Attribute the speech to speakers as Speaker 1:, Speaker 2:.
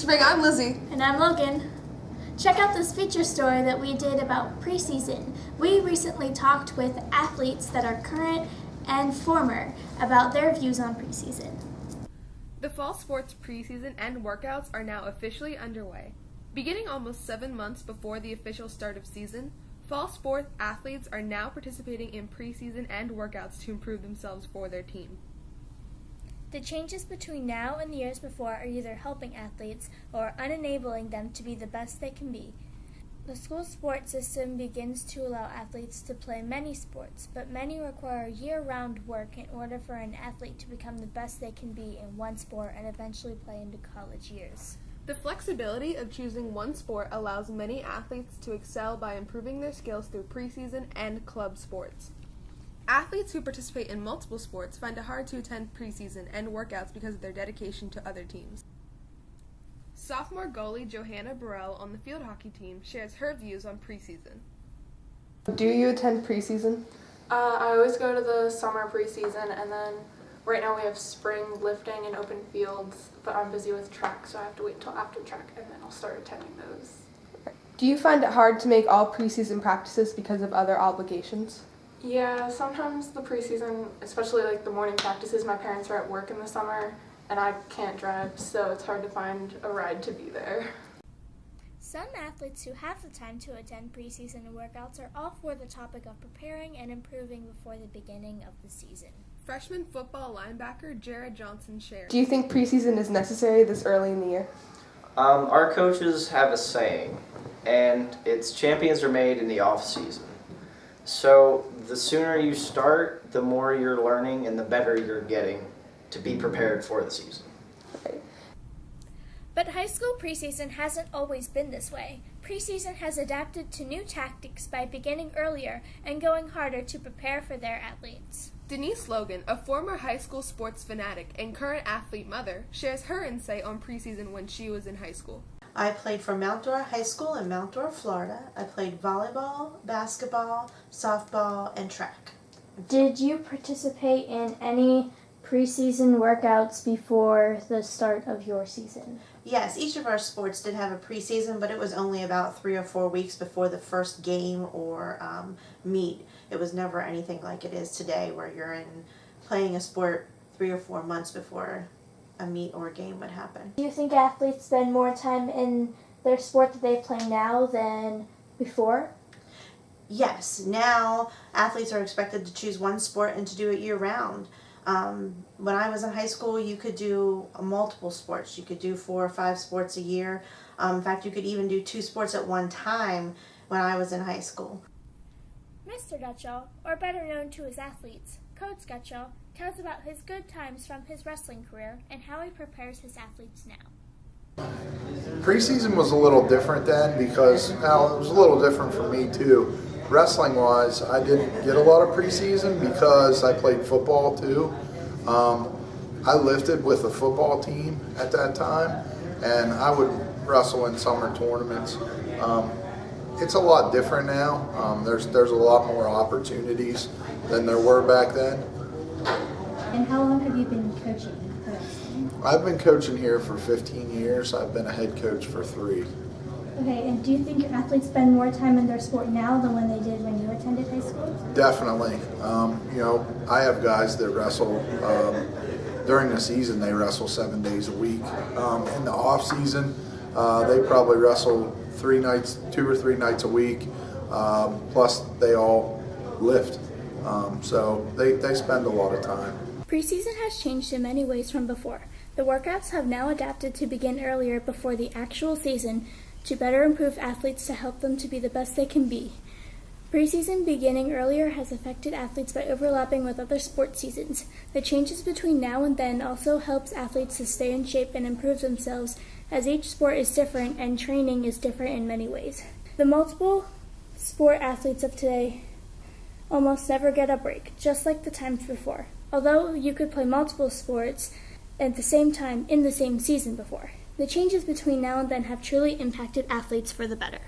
Speaker 1: Spring, I'm Lizzie.
Speaker 2: And I'm Logan. Check out this feature story that we did about preseason. We recently talked with athletes that are current and former about their views on preseason.
Speaker 1: The fall sports preseason and workouts are now officially underway. Beginning almost 7 months before the official start of season, fall sport athletes are now participating in preseason and workouts to improve themselves for their team.
Speaker 2: The changes between now and the years before are either helping athletes or unenabling them to be the best they can be. The school sports system begins to allow athletes to play many sports, but many require year-round work in order for an athlete to become the best they can be in one sport and eventually play into college years.
Speaker 1: The flexibility of choosing one sport allows many athletes to excel by improving their skills through preseason and club sports. Athletes who participate in multiple sports find it hard to attend preseason and workouts because of their dedication to other teams. Sophomore goalie Johanna Burrell on the field hockey team shares her views on preseason. Do you attend preseason?
Speaker 3: I always go to the summer preseason, and then right now we have spring lifting and open fields, but I'm busy with track, so I have to wait until after track, and then I'll start attending those.
Speaker 1: Do you find it hard to make all preseason practices because of other obligations?
Speaker 3: Yeah, sometimes the preseason, especially like the morning practices, my parents are at work in the summer and I can't drive, so it's hard to find a ride to be there.
Speaker 2: Some athletes who have the time to attend preseason and workouts are all for the topic of preparing and improving before the beginning of the season.
Speaker 1: Freshman football linebacker Jared Johnson shares.
Speaker 4: Do you think preseason is necessary this early in the year?
Speaker 5: Our coaches have a saying, and it's champions are made in the off season. So the sooner you start, the more you're learning and the better you're getting to be prepared for the season.
Speaker 2: But high school preseason hasn't always been this way. Preseason has adapted to new tactics by beginning earlier and going harder to prepare for their athletes.
Speaker 1: Denise Logan, a former high school sports fanatic and current athlete mother, shares her insight on preseason when she was in high school.
Speaker 6: I played for Mount Dora High School in Mount Dora, Florida. I played volleyball, basketball, softball, and track.
Speaker 2: Did you participate in any preseason workouts before the start of your season?
Speaker 6: Yes, each of our sports did have a preseason, but it was only about 3 or 4 weeks before the first game or meet. It was never anything like it is today, where you're playing a sport 3 or 4 months before a meet or a game would happen.
Speaker 2: Do you think athletes spend more time in their sport that they play now than before?
Speaker 6: Yes, now athletes are expected to choose one sport and to do it year-round. When I was in high school, you could do multiple sports. You could do 4 or 5 sports a year. In fact, you could even do 2 sports at one time when I was in high school.
Speaker 2: Mr. Gutschall, or better known to his athletes, Coach Gutschall, tells about his good times from his wrestling career and how he prepares his athletes now.
Speaker 7: Preseason was a little different then because, well, it was a little different for me too. Wrestling-wise, I didn't get a lot of preseason because I played football too. I lifted with the football team at that time, and I would wrestle in summer tournaments. It's a lot different now. There's a lot more opportunities than there were back then.
Speaker 8: And how long have you been coaching wrestling?
Speaker 7: I've been coaching here for 15 years. I've been a head coach for 3.
Speaker 8: Okay, and do you think your athletes spend more time in their sport now than when they did when you attended high school?
Speaker 7: Definitely. I have guys that wrestle during the season. They wrestle 7 days a week. In the off season, they probably wrestle 2 or 3 nights a week. Plus, they all lift. So they spend a lot of time.
Speaker 2: Preseason has changed in many ways from before. The workouts have now adapted to begin earlier before the actual season to better improve athletes to help them to be the best they can be. Preseason beginning earlier has affected athletes by overlapping with other sports seasons. The changes between now and then also helps athletes to stay in shape and improve themselves, as each sport is different and training is different in many ways. The multiple sport athletes of today almost never get a break, just like the times before, although you could play multiple sports at the same time in the same season before. The changes between now and then have truly impacted athletes for the better.